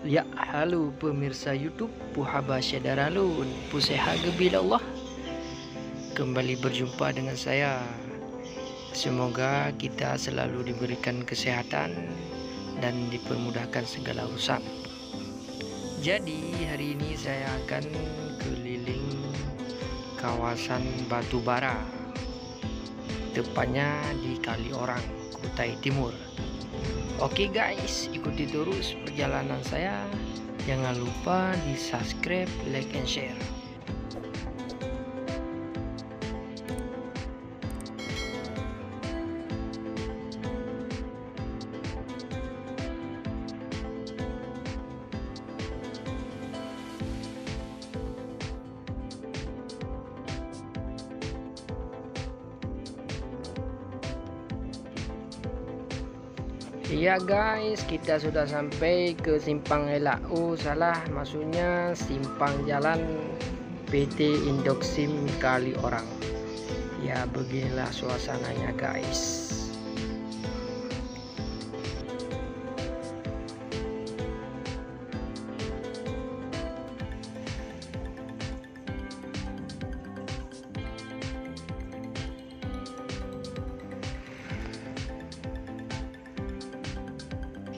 Ya, halo pemirsa YouTube Puhaba Syadaralun Puseha Gebilallah. Kembali berjumpa dengan saya. Semoga kita selalu diberikan kesehatan dan dipermudahkan segala urusan. Jadi hari ini saya akan keliling kawasan Batubara, tepatnya di Kaliorang, Kutai Timur. Oke guys, ikuti terus perjalanan saya. Jangan lupa di subscribe, like, and share. Iya guys, kita sudah sampai ke simpang Elak. Oh salah, maksudnya simpang jalan PT Indoksim Kaliorang. Ya beginilah suasananya guys.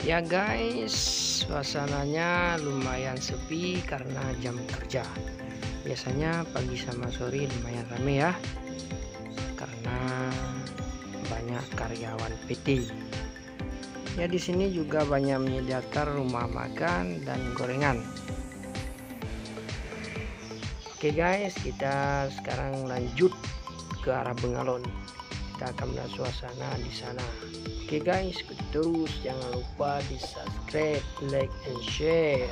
Ya guys, suasananya lumayan sepi karena jam kerja. Biasanya pagi sama sore lumayan rame ya, karena banyak karyawan PT. Ya di sini juga banyak menyediakan rumah makan dan gorengan. Oke guys, kita sekarang lanjut ke arah Bengalon. Kita akan melihat suasana di sana. Oke guys, ikuti terus, jangan lupa di subscribe, like, and share.